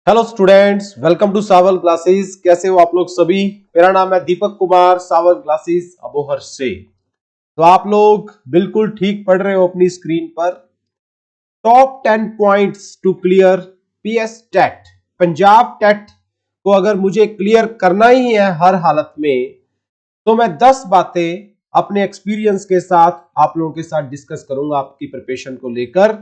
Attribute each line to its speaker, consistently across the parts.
Speaker 1: Hello students, welcome to Sawal classes. कैसे हो आप लोग सभी। मेरा नाम है दीपक कुमार, सावल क्लासेस अबोहर से। तो आप लोग बिल्कुल ठीक पढ़ रहे हो अपनी स्क्रीन पर। Top 10 points to clear PS TET. Punjab TET को अगर मुझे क्लियर करना ही है हर हालत में, तो मैं 10 बातें अपने एक्सपीरियंस के साथ आप लोगों के साथ डिस्कस करूंगा आपकी प्रिपरेशन को लेकर।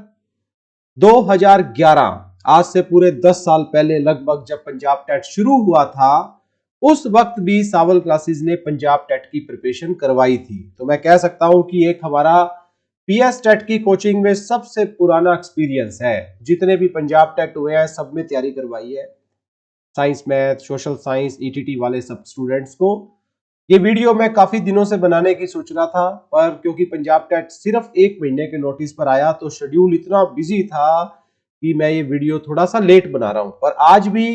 Speaker 1: 2011, आज से पूरे 10 साल पहले लगभग, जब पंजाब टेट शुरू हुआ था, उस वक्त भी सावल क्लासेस ने पंजाब टेट की प्रिपरेशन करवाई थी। तो मैं कह सकता हूं कि एक हमारा पीएस टेट की कोचिंग में सबसे पुराना एक्सपीरियंस है। जितने भी पंजाब टेट हुए हैं सब में तैयारी करवाई है, science, math, social science, ETT वाले सब स्टूडेंट्स को। ये वीडियो मैं काफी दिनों से बनाने की सोच रहा था, पर क्योंकि पंजाब टेट सिर्फ 1 महीने के नोटिस पर आया तो शेड्यूल इतना बिजी था कि मैं ये वीडियो थोड़ा सा लेट बना रहा हूं। पर आज भी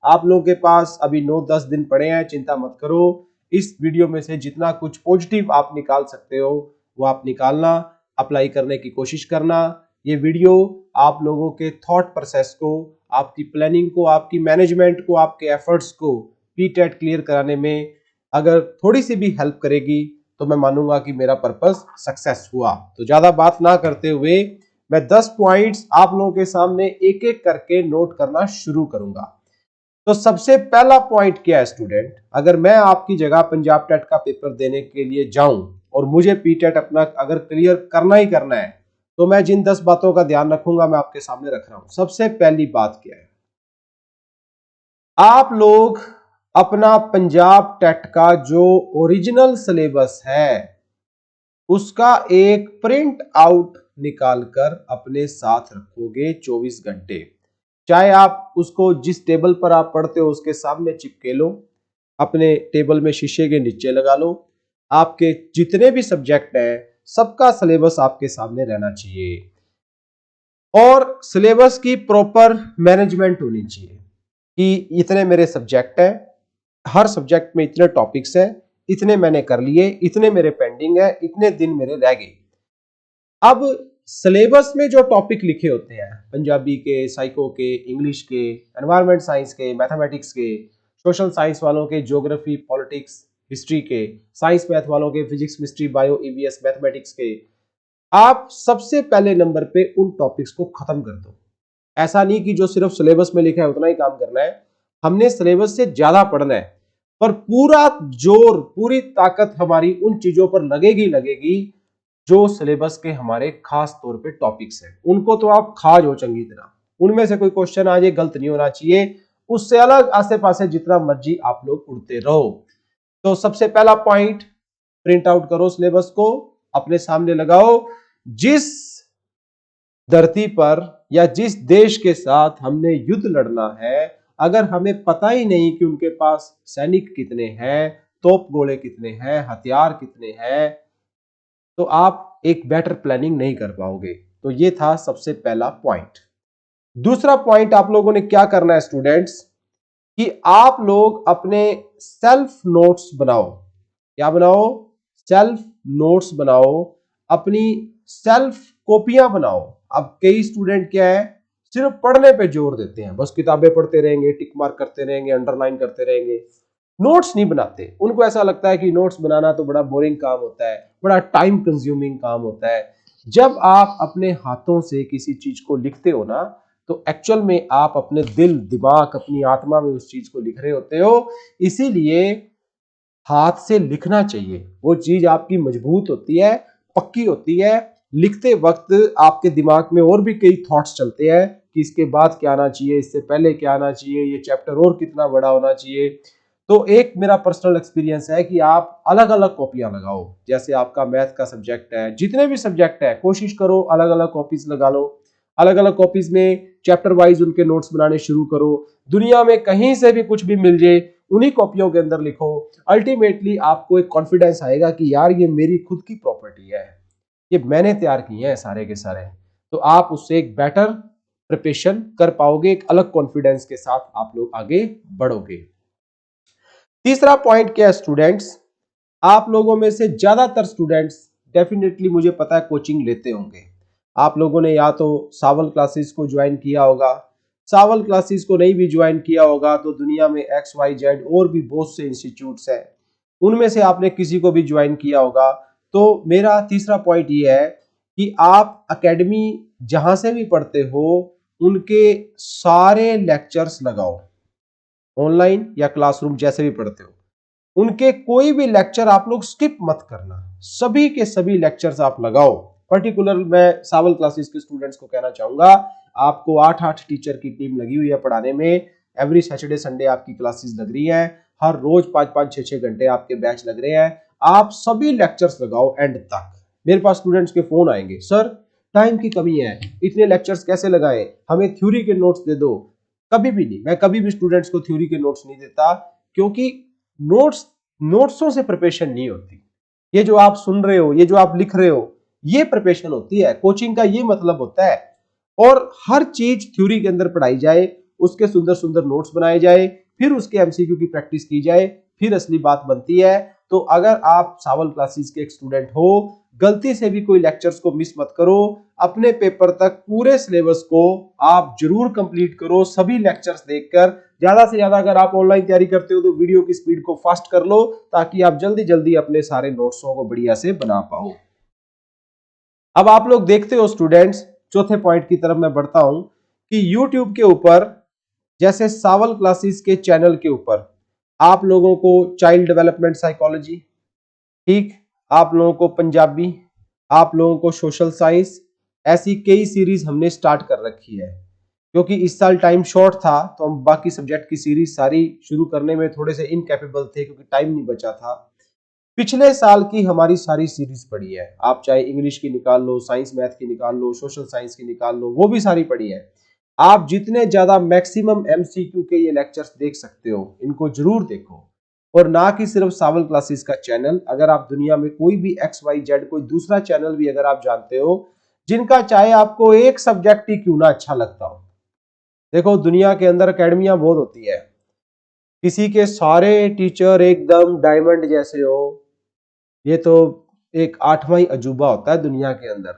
Speaker 1: आप लोगों के पास अभी 9-10 दिन पड़े हैं, चिंता मत करो। इस वीडियो में से जितना कुछ पॉजिटिव आप निकाल सकते हो वो आप निकालना, अप्लाई करने की कोशिश करना। ये वीडियो आप लोगों के थॉट प्रोसेस को, आपकी प्लानिंग को, आपकी मैनेजमेंट को, आपके एफर्ट्स को पी टेट क्लियर कराने में अगर थोड़ी सी भी हेल्प करेगी तो मैं मानूंगा कि मेरा पर्पस सक्सेस हुआ। तो ज्यादा बात ना करते हुए मैं 10 पॉइंट्स आप लोगों के सामने एक एक करके नोट करना शुरू करूंगा। तो सबसे पहला पॉइंट क्या है स्टूडेंट, अगर मैं आपकी जगह पंजाब टेट का पेपर देने के लिए जाऊं और मुझे पी टेट अपना अगर क्लियर करना ही करना है, तो मैं जिन 10 बातों का ध्यान रखूंगा मैं आपके सामने रख रहा हूं। सबसे पहली बात क्या है, आप लोग अपना पंजाब टेट का जो ओरिजिनल सिलेबस है उसका एक प्रिंट आउट निकालकर अपने साथ रखोगे 24 घंटे। चाहे आप उसको जिस टेबल पर आप पढ़ते हो उसके सामने चिपके लो, अपने टेबल में शीशे के नीचे लगा लो। आपके जितने भी सब्जेक्ट हैं सबका सिलेबस आपके सामने रहना चाहिए और सिलेबस की प्रॉपर मैनेजमेंट होनी चाहिए कि इतने मेरे सब्जेक्ट हैं, हर सब्जेक्ट में इतने टॉपिक्स हैं, इतने मैंने कर लिए, इतने मेरे पेंडिंग है, इतने दिन मेरे रह गए। अब सिलेबस में जो टॉपिक लिखे होते हैं, पंजाबी के, साइको के, इंग्लिश के, एनवायरमेंट साइंस के, मैथमेटिक्स के, सोशल साइंस वालों के ज्योग्राफी, पॉलिटिक्स, हिस्ट्री के, साइंस मैथ वालों के physics, chemistry, bio, EVS, mathematics के, आप सबसे पहले नंबर पे उन टॉपिक्स को खत्म कर दो। ऐसा नहीं कि जो सिर्फ सिलेबस में लिखा है उतना ही काम करना है, हमने सिलेबस से ज्यादा पढ़ना है, पर पूरा जोर, पूरी ताकत हमारी उन चीजों पर लगेगी लगेगी जो सिलेबस के हमारे खास तौर पे टॉपिक्स हैं। उनको तो आप खा जो चंगी तरह, उनमें से कोई क्वेश्चन आज ये गलत नहीं होना चाहिए। उससे अलग आसे पासे जितना मर्जी आप लोग उड़ते रहो। तो सबसे पहला पॉइंट, प्रिंट आउट करो सिलेबस को, अपने सामने लगाओ। जिस धरती पर या जिस देश के साथ हमने युद्ध लड़ना है, अगर हमें पता ही नहीं कि उनके पास सैनिक कितने हैं, तोप गोले कितने हैं, हथियार कितने हैं, तो आप एक बेटर प्लानिंग नहीं कर पाओगे। तो ये था सबसे पहला पॉइंट। दूसरा पॉइंट आप लोगों ने क्या करना है स्टूडेंट्स, कि आप लोग अपने सेल्फ नोट्स बनाओ। क्या बनाओ? सेल्फ नोट्स बनाओ, अपनी सेल्फ कॉपियां बनाओ। अब कई स्टूडेंट क्या है, सिर्फ पढ़ने पे जोर देते हैं, बस किताबें पढ़ते रहेंगे, टिक मार्क करते रहेंगे, अंडरलाइन करते रहेंगे, नोट्स नहीं बनाते। उनको ऐसा लगता है कि नोट्स बनाना तो बड़ा बोरिंग काम होता है, बड़ा टाइम कंज्यूमिंग काम होता है। जब आप अपने हाथों से किसी चीज को लिखते हो ना, तो एक्चुअल में आप अपने दिल, दिमाग, अपनी आत्मा में उस चीज को लिख रहे होते हो। इसीलिए हाथ से लिखना चाहिए, वो चीज आपकी मजबूत होती है, पक्की होती है। लिखते वक्त आपके दिमाग में और भी कई थॉट्स चलते हैं कि इसके बाद क्या आना चाहिए, इससे पहले क्या आना चाहिए, ये चैप्टर और कितना बड़ा होना चाहिए। तो एक मेरा पर्सनल एक्सपीरियंस है कि आप अलग अलग कॉपियां लगाओ। जैसे आपका मैथ का सब्जेक्ट है, जितने भी सब्जेक्ट है, कोशिश करो अलग अलग कॉपीज लगा लो। अलग अलग कॉपीज में चैप्टर वाइज उनके नोट्स बनाने शुरू करो। दुनिया में कहीं से भी कुछ भी मिल जाए उन्हीं कॉपियों के अंदर लिखो। अल्टीमेटली आपको एक कॉन्फिडेंस आएगा कि यार ये मेरी खुद की प्रॉपर्टी है, ये मैंने तैयार की है सारे के सारे। तो आप उससे एक बेटर प्रिपरेशन कर पाओगे, एक अलग कॉन्फिडेंस के साथ आप लोग आगे बढ़ोगे। तीसरा पॉइंट क्या है स्टूडेंट्स, आप लोगों में से ज्यादातर स्टूडेंट्स डेफिनेटली मुझे पता है कोचिंग लेते होंगे। आप लोगों ने या तो सावल क्लासेस को ज्वाइन किया होगा, सावल क्लासेस को नहीं भी ज्वाइन किया होगा तो दुनिया में XYZ और भी बहुत से इंस्टीट्यूट्स हैं, उनमें से आपने किसी को भी ज्वाइन किया होगा। तो मेरा तीसरा पॉइंट ये है कि आप एकेडमी जहां से भी पढ़ते हो उनके सारे लेक्चर्स लगाओ, ऑनलाइन या क्लासरूम जैसे भी पढ़ते हो उनके कोई भी लेक्चर आप लोग स्किप मत करना, सभी के सभी लेक्चर्स आप लगाओ। पर्टिकुलर मैं सावल क्लासेस के स्टूडेंट्स को कहना चाहूंगा, आपको 8-8 टीचर की टीम लगी हुई है पढ़ाने में, एवरी सैटरडे संडे आपकी क्लासेस लग रही है, हर रोज 5-5 6-6 घंटे आपके बैच लग रहे हैं। आप सभी लेक्चर्स लगाओ एंड तक। मेरे पास स्टूडेंट्स के फोन आएंगे, सर टाइम की कमी है, इतने लेक्चर्स कैसे लगाएं, हमें थ्योरी के नोट्स दे दो। कभी भी नहीं, मैं कभी भी स्टूडेंट्स को थ्योरी के नोट्स नहीं देता, क्योंकि नोट्सों से प्रिपरेशन नहीं होती। ये जो आप सुन रहे हो, ये जो आप लिख रहे हो, ये प्रिपरेशन होती है। कोचिंग का ये मतलब होता है। और हर चीज थ्योरी के अंदर पढ़ाई जाए, उसके सुंदर सुंदर नोट्स बनाए जाए, फिर उसके एमसीक्यू की प्रैक्टिस की जाए, फिर असली बात बनती है। तो अगर आप सावल क्लासेस के एक स्टूडेंट हो, गलती से भी कोई लेक्चर्स को मिस मत करो। अपने पेपर तक पूरे सिलेबस को आप जरूर कंप्लीट करो, सभी लेक्चर्स देखकर। ज्यादा से ज्यादा अगर आप ऑनलाइन तैयारी करते हो तो वीडियो की स्पीड को फास्ट कर लो, ताकि आप जल्दी जल्दी अपने सारे नोट्सों को बढ़िया से बना पाओ। अब आप लोग देखते हो स्टूडेंट्स, चौथे पॉइंट की तरफ मैं बढ़ता हूं कि YouTube के ऊपर, जैसे सावल क्लासेस के चैनल के ऊपर आप लोगों को चाइल्ड डेवलपमेंट साइकोलॉजी, ठीक, आप लोगों को पंजाबी, आप लोगों को सोशल साइंस, ऐसी कई सीरीज हमने स्टार्ट कर रखी है। क्योंकि इस साल टाइम शॉर्ट था तो हम बाकी सब्जेक्ट की सीरीज सारी शुरू करने में थोड़े से इनकैपेबल थे, क्योंकि टाइम नहीं बचा था। पिछले साल की हमारी सारी सीरीज पढ़ी है, आप चाहे इंग्लिश की निकाल लो, साइंस मैथ की निकाल लो, सोशल साइंस की निकाल लो, वो भी सारी पढ़ी है। आप जितने ज्यादा मैक्सिमम एमसीक्यू के ये लेक्चर्स देख सकते हो, इनको जरूर देखो। और ना कि सिर्फ सावल क्लासेस का चैनल, अगर आप दुनिया में कोई भी XYZ कोई दूसरा चैनल भी अगर आप जानते हो जिनका चाहे आपको एक सब्जेक्ट ही क्यों ना अच्छा लगता हो, देखो दुनिया के अंदर एकेडमियां बहुत होती है, किसी के सारे टीचर एकदम डायमंड जैसे हो, ये तो एक 8वां अजूबा होता है दुनिया के अंदर।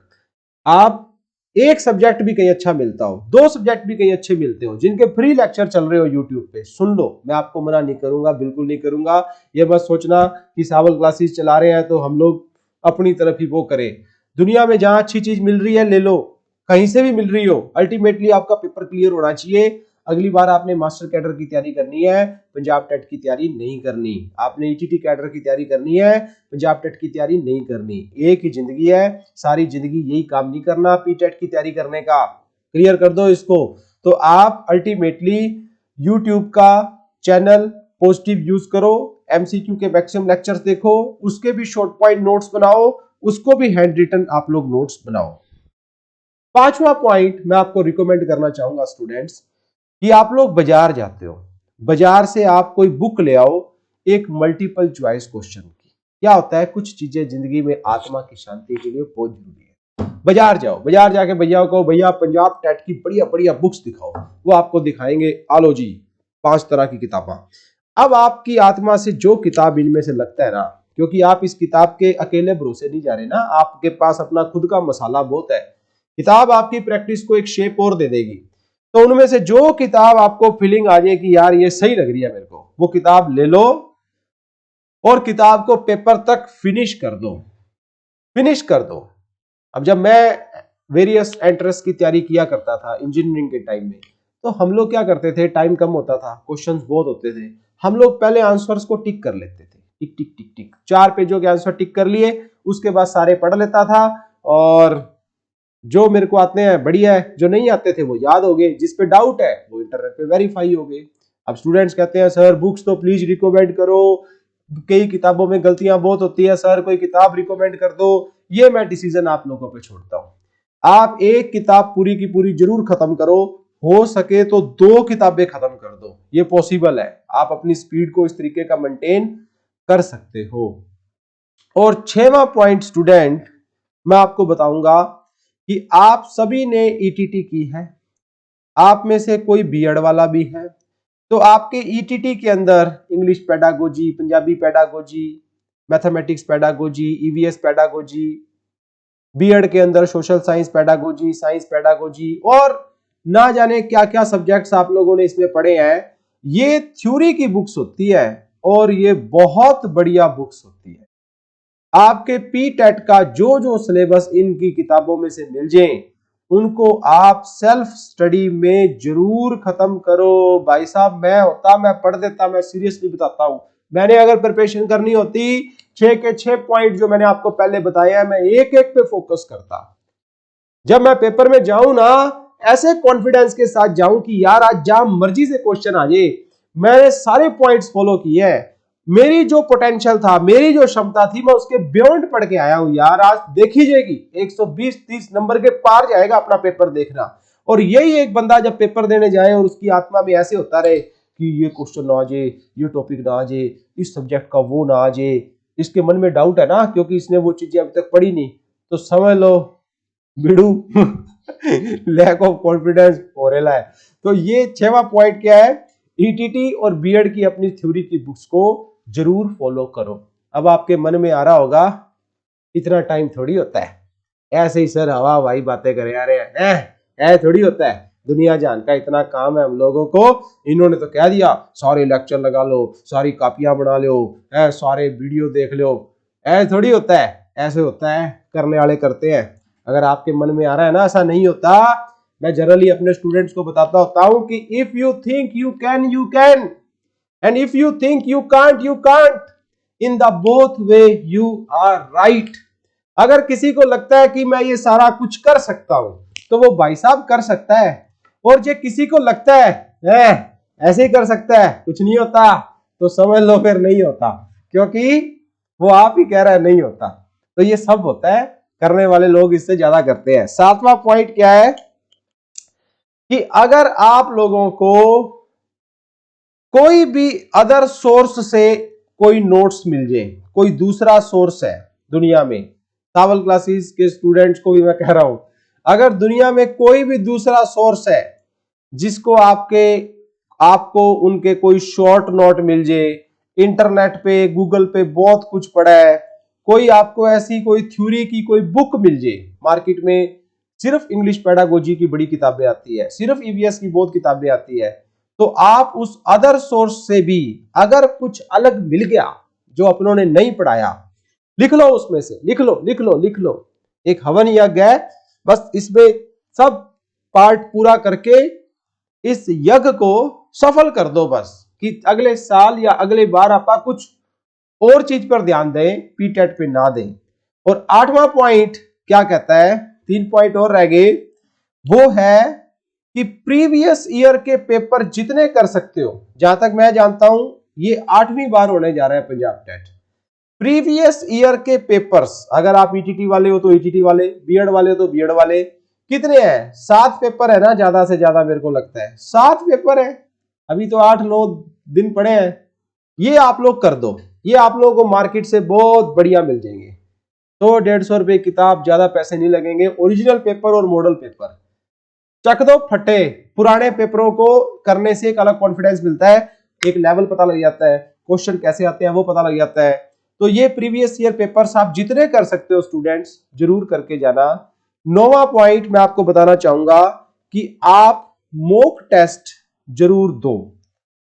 Speaker 1: आप एक सब्जेक्ट भी कहीं अच्छा मिलता हो, 2 सब्जेक्ट भी कहीं अच्छे मिलते हो, जिनके फ्री लेक्चर चल रहे हो यूट्यूब पे, सुन लो, मैं आपको मना नहीं करूंगा, बिल्कुल नहीं करूंगा। ये मत सोचना कि सावल क्लासेस चला रहे हैं तो हम लोग अपनी तरफ ही वो करें। दुनिया में जहां अच्छी चीज मिल रही है ले लो, कहीं से भी मिल रही हो, अल्टीमेटली आपका पेपर क्लियर होना चाहिए। अगली बार आपने मास्टर कैडर की तैयारी करनी है, पंजाब टेट की तैयारी नहीं करनी। आपने ईटीटी कैडर की तैयारी करनी है, पंजाब टेट की तैयारी नहीं करनी। एक ही जिंदगी है, सारी जिंदगी यही काम नहीं करना पी टेट की तैयारी करने का। क्लियर कर दो इसको। तो आप अल्टीमेटली यूट्यूब का चैनल पॉजिटिव यूज करो, एमसीक्यू के मैक्सिमम लेक्चर्स देखो, उसके भी शॉर्ट पॉइंट नोट्स बनाओ, उसको भी हैंड रिटन आप लोग नोट्स बनाओ। 5वां पॉइंट मैं आपको रिकमेंड करना चाहूंगा स्टूडेंट्स, कि आप लोग बाजार जाते हो, बाजार से आप कोई बुक ले आओ, एक मल्टीपल चॉइस क्वेश्चन की। क्या होता है, कुछ चीजें जिंदगी में आत्मा की शांति के लिए बहुत जरूरी है। बाजार जाओ, बाजार जाके भैया को, भैया पंजाब टेट की बढ़िया बढ़िया बुक्स दिखाओ, वो आपको दिखाएंगे, आलो जी 5 तरह की किताबें। अब आपकी आत्मा से जो किताब इनमें से लगता है ना, क्योंकि आप इस किताब के अकेले भरोसे नहीं जा रहे ना, आपके पास अपना खुद का मसाला बहुत है, किताब आपकी प्रैक्टिस को एक शेप और दे देगी। तो उनमें से जो किताब आपको फीलिंग आ जाए कि यार ये सही लग रही है मेरे को, वो किताब ले लो और किताब को पेपर तक फिनिश कर दो, फिनिश कर दो। अब जब मैं वेरियस एंट्रेंस की तैयारी किया करता था इंजीनियरिंग के टाइम में, तो हम लोग क्या करते थे, टाइम कम होता था, क्वेश्चंस बहुत होते थे, हम लोग पहले आंसर्स को टिक कर लेते थे, टिक टिक टिक टिक, 4 पेजों के आंसर टिक कर लिए, उसके बाद सारे पढ़ लेता था, और जो मेरे को आते हैं बढ़िया है, जो नहीं आते थे वो याद हो गए, जिस पे डाउट है वो इंटरनेट पे वेरीफाई हो गए। अब स्टूडेंट्स कहते हैं सर बुक्स तो प्लीज रिकमेंड करो, कई किताबों में गलतियां बहुत होती है, सर कोई किताब रिकमेंड कर दो। ये मैं डिसीजन आप लोगों पे छोड़ता हूं। आप एक किताब पूरी की पूरी जरूर खत्म करो, हो सके तो 2 किताबें खत्म कर दो, ये पॉसिबल है, आप अपनी स्पीड को इस तरीके का मेंटेन कर सकते हो। और 6वां पॉइंट स्टूडेंट मैं आपको बताऊंगा कि आप सभी ने ईटीटी की है, आप में से कोई बीएड वाला भी है, तो आपके ईटीटी के अंदर English pedagogy, Punjabi pedagogy, mathematics pedagogy, EVS pedagogy, BEd के अंदर social science pedagogy, science pedagogy, और ना जाने क्या क्या सब्जेक्ट्स आप लोगों ने इसमें पढ़े हैं। ये थ्योरी की बुक्स होती है और ये बहुत बढ़िया बुक्स होती है। आपके पी टेट का जो जो सिलेबस इनकी किताबों में से मिल जाए उनको आप सेल्फ स्टडी में जरूर खत्म करो। भाई साहब मैं होता मैं पढ़ देता, मैं सीरियसली बताता हूं। मैंने अगर प्रिपरेशन करनी होती 6 के 6 पॉइंट जो मैंने आपको पहले बताया है, मैं एक एक पे फोकस करता। जब मैं पेपर में जाऊं ना ऐसे कॉन्फिडेंस के साथ जाऊं कि यार आज जहां मर्जी से क्वेश्चन आ जाए, मैंने सारे पॉइंट्स फॉलो किए हैं, मेरी जो पोटेंशियल था, मेरी जो क्षमता थी, मैं उसके बियॉन्ड पढ़ के आया हूं यार। आज देखी जाएगी 120-30 नंबर के पार जाएगा अपना पेपर देखना। और यही एक बंदा जब पेपर देने जाए और उसकी आत्मा में ऐसे होता रहे कि ये क्वेश्चन ना आ जाए, ये टॉपिक ना आ जाए, इस सब्जेक्ट का वो ना आ जाए, इसके मन में डाउट है ना क्योंकि इसने वो चीजें अभी तक पढ़ी नहीं, तो समझ लो बिड़ू लैक ऑफ कॉन्फिडेंस हो रहा है। तो ये 6वां पॉइंट क्या है, ईटीटी और बीएड की अपनी थ्योरी की बुक्स को जरूर फॉलो करो। अब आपके मन में आ रहा होगा इतना टाइम थोड़ी होता है, ऐसे ही सर हवा हवाई बातें करे आ रहे हैं, थोड़ी होता है, दुनिया जान का इतना काम है हम लोगों को। इन्होंने तो कह दिया सारे लेक्चर लगा लो, सारी कॉपियां बना लो, सारे वीडियो देख लो, ऐसे थोड़ी होता है। ऐसे होता है, करने वाले करते हैं। अगर आपके मन में आ रहा है ना ऐसा नहीं होता, मैं जनरली अपने स्टूडेंट्स को बताता होता हूं कि if you think you can, you can, and if you think you can't, you can't, in the both way you are right. अगर किसी को लगता है कि मैं ये सारा कुछ कर सकता हूं तो वो भाई साहब कर सकता है, और जो किसी को लगता है ऐसे ही कर सकता है, कुछ नहीं होता, तो समझ लो फिर नहीं होता, क्योंकि वो आप ही कह रहा है नहीं होता। तो ये सब होता है, करने वाले लोग इससे ज्यादा करते हैं। 7वां पॉइंट क्या है कि अगर आप लोगों को कोई भी अदर सोर्स से कोई नोट्स मिल जाए, कोई दूसरा सोर्स है दुनिया में, सावल क्लासेस के स्टूडेंट्स को भी मैं कह रहा हूं, अगर दुनिया में कोई भी दूसरा सोर्स है जिसको आपको उनके कोई शॉर्ट नोट मिल जाए, इंटरनेट पे गूगल पे बहुत कुछ पड़ा है, कोई आपको ऐसी कोई थ्योरी की कोई बुक मिल जाए, मार्केट में सिर्फ इंग्लिश पेडागोजी की बड़ी किताबें आती है, सिर्फ ईवीएस की बहुत किताबें आती है, तो आप उस अदर सोर्स से भी अगर कुछ अलग मिल गया जो अपनों ने नहीं पढ़ाया, लिख लो, उसमें से लिख लो लिख लो लिख लो। एक हवन यज्ञ है, बस इसमें सब पार्ट पूरा करके इस यज्ञ को सफल कर दो, बस कि अगले साल या अगले बार आप कुछ और चीज पर ध्यान दें, पीटेट पे ना दें। और 8वां पॉइंट क्या कहता है, 3 पॉइंट और रह गए, वो है कि प्रीवियस ईयर के पेपर जितने कर सकते हो, जहां तक मैं जानता हूं ये 8वीं बार होने जा रहा है पंजाब टेट। प्रीवियस ईयर के पेपर्स, अगर आप ईटीटी वाले हो तो ईटीटी वाले, बीएड वाले हो तो बीएड वाले, कितने हैं, 7 पेपर है ना ज्यादा से ज्यादा, मेरे को लगता है 7 पेपर है, अभी तो 8-9 दिन पड़े हैं, ये आप लोग कर दो, ये आप लोगों को मार्केट से बहुत बढ़िया मिल जाएंगे। 100-150 रुपए किताब, ज्यादा पैसे नहीं लगेंगे, ओरिजिनल पेपर और मॉडल पेपर चक दो फटे। पुराने पेपरों को करने से एक अलग कॉन्फिडेंस मिलता है, एक लेवल पता लग जाता है, क्वेश्चन कैसे आते हैं वो पता लग जाता है। तो ये प्रीवियस ईयर पेपर्स आप जितने कर सकते हो स्टूडेंट्स जरूर करके जाना। 9वां पॉइंट मैं आपको बताना चाहूंगा कि आप मॉक टेस्ट जरूर दो।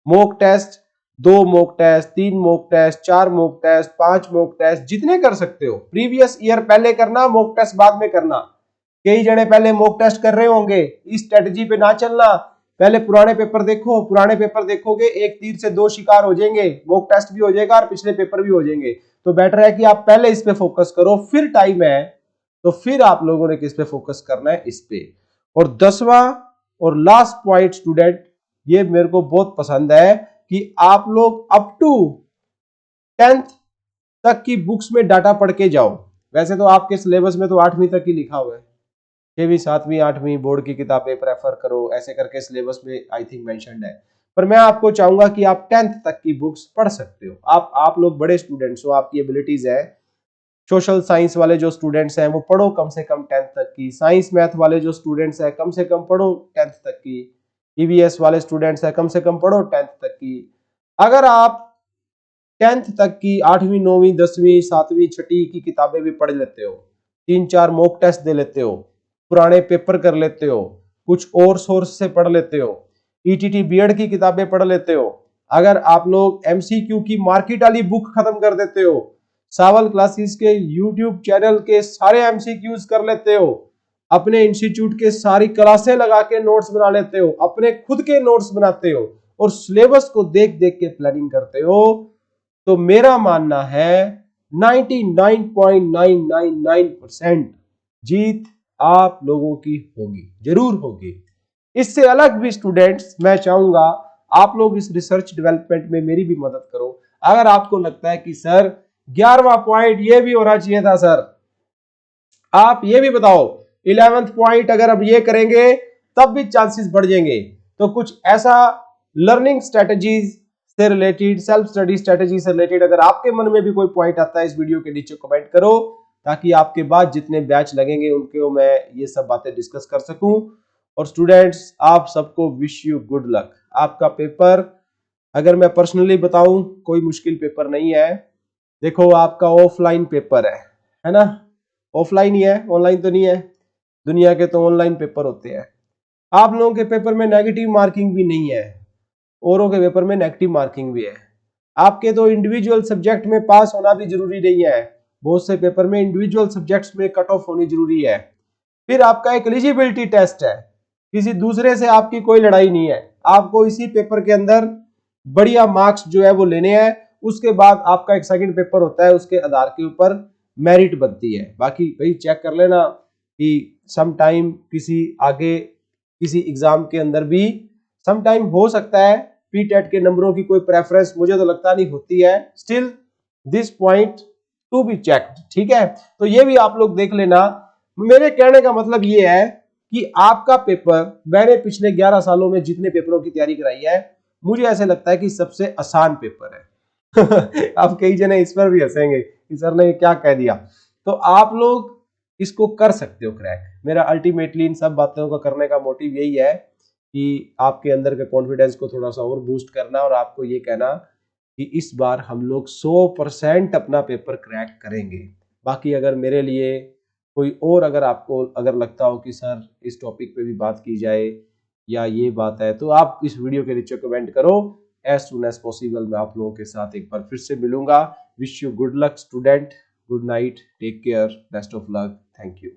Speaker 1: Mock test, 2 mock test, 3 mock test, 4 mock test, 5 mock test, जितने कर सकते हो। प्रीवियस ईयर पहले करना, मॉक टेस्ट बाद में करना। कई जने पहले मॉक टेस्ट कर रहे होंगे, इस स्ट्रेटजी पे ना चलना, पहले पुराने पेपर देखो, पुराने पेपर देखोगे एक तीर से 2 शिकार हो जाएंगे, मॉक टेस्ट भी हो जाएगा और पिछले पेपर भी हो जाएंगे। तो बेटर है कि आप पहले इस पे फोकस करो, फिर टाइम है तो फिर आप लोगों ने किस पे फोकस करना है, इस पे। और 10वां और लास्ट पॉइंट स्टूडेंट, ये मेरे को बहुत पसंद है कि आप लोग अप टू 10th तक की बुक्स में डाटा पढ़ के जाओ। वैसे तो आपके सिलेबस में तो 8वीं तक ही लिखा हुआ है, 6वीं 7वीं 8वीं बोर्ड की किताबें प्रेफर करो, ऐसे करके सिलेबस में आई थिंक मेंशन्ड है। पर मैं आपको चाहूंगा कि आप 10th तक की बुक्स पढ़ सकते हो। आप लोग बड़े स्टूडेंट्स हो, आपकी एबिलिटीज है। सोशल साइंस वाले जो स्टूडेंट्स हैं वो पढ़ो कम से कम 10th तक की, साइंस मैथ वाले जो स्टूडेंट्स हैं कम से कम पढ़ो 10th तक की, ईवीएस वाले स्टूडेंट्स हैं कम से कम पढ़ो 10th तक की। अगर आप 10th तक की 8वीं 9वीं 10वीं 7वीं 6वीं की किताबें भी पढ़ लेते हो, 3-4 मॉक टेस्ट दे लेते हो, पुराने पेपर कर लेते हो, कुछ और सोर्स से पढ़ लेते हो, ईटीटी बीएड की किताबें पढ़ लेते हो, अगर आप लोग एमसीक्यू की मार्केट वाली बुक खत्म कर देते हो, सावल क्लासेस के यूट्यूब चैनल के सारे एमसीक्यूज कर लेते हो, अपने इंस्टीट्यूट के सारी क्लासें लगा के नोट्स बना लेते हो, अपने खुद के नोट्स बनाते हो और सिलेबस को देख देख के प्लानिंग करते हो, तो मेरा मानना है 99.999% जीत आप लोगों की होगी, जरूर होगी। इससे अलग भी स्टूडेंट्स मैं चाहूंगा आप लोग इस रिसर्च डेवलपमेंट में मेरी भी मदद करो। अगर आपको लगता है कि सर 11वां पॉइंट ये भी होना चाहिए था सर, आप ये भी बताओ 11th पॉइंट अगर अब ये करेंगे तब भी चांसेस बढ़ जाएंगे, तो कुछ ऐसा लर्निंग स्ट्रेटजीज से रिलेटेड, सेल्फ स्टडी स्ट्रेटजी से रिलेटेड अगर आपके मन में भी कोई पॉइंट आता है इस वीडियो के नीचे कमेंट करो, ताकि आपके बाद जितने बैच लगेंगे उनके मैं ये सब बातें डिस्कस कर सकूं। और स्टूडेंट्स आप सबको विश यू गुड लक। आपका पेपर अगर मैं पर्सनली बताऊं कोई मुश्किल पेपर नहीं है। देखो आपका ऑफलाइन पेपर है ना, ऑफलाइन ही है, ऑनलाइन तो नहीं है, दुनिया के तो ऑनलाइन पेपर होते हैं। आप लोगों के पेपर में नेगेटिव मार्किंग भी नहीं है, औरों के पेपर में नेगेटिव मार्किंग भी है। आपके तो इंडिविजुअल सब्जेक्ट में पास होना भी जरूरी नहीं है, बहुत से पेपर में इंडिविजुअल सब्जेक्ट्स में कट ऑफ होनी जरूरी है। फिर आपका एक एलिजिबिलिटी टेस्ट है, किसी दूसरे से आपकी कोई लड़ाई नहीं है, आपको इसी पेपर के अंदर बढ़िया मार्क्स जो है वो लेने हैं, उसके बाद आपका एक सेकंड पेपर होता है, उसके आधार के ऊपर मेरिट बनती है। बाकी भाई चेक कर लेना कि सम टाइम किसी आगे किसी एग्जाम के अंदर भी सम टाइम हो सकता है पीटेट के नंबरों की कोई प्रेफरेंस, मुझे तो लगता नहीं होती है, still this point to be checked, ठीक है। तो ये भी आप लोग देख लेना। मेरे कहने का मतलब ये है कि आपका पेपर, मैंने पिछले 11 सालों में जितने पेपरों की तैयारी कराई है, मुझे ऐसे लगता है कि सबसे आसान पेपर है। आप कई जने इस पर भी हंसेंगे कि सर ने क्या कह दिया, तो आप लोग इसको कर सकते हो क्रैक। मेरा अल्टीमेटली इन सब बातों का करने का मोटिव यही है कि आपके अंदर के कॉन्फिडेंस को थोड़ा सा और बूस्ट करना और आपको ये कहना कि इस बार हम लोग 100% अपना पेपर क्रैक करेंगे। बाकी अगर मेरे लिए कोई और अगर आपको अगर लगता हो कि सर इस टॉपिक पे भी बात की जाए या ये बात है, तो आप इस वीडियो के नीचे कमेंट करो। एज सुन एज पॉसिबल मैं आप लोगों के साथ एक बार फिर से मिलूंगा। Wish you good luck student, good night, take care, best of luck, thank you.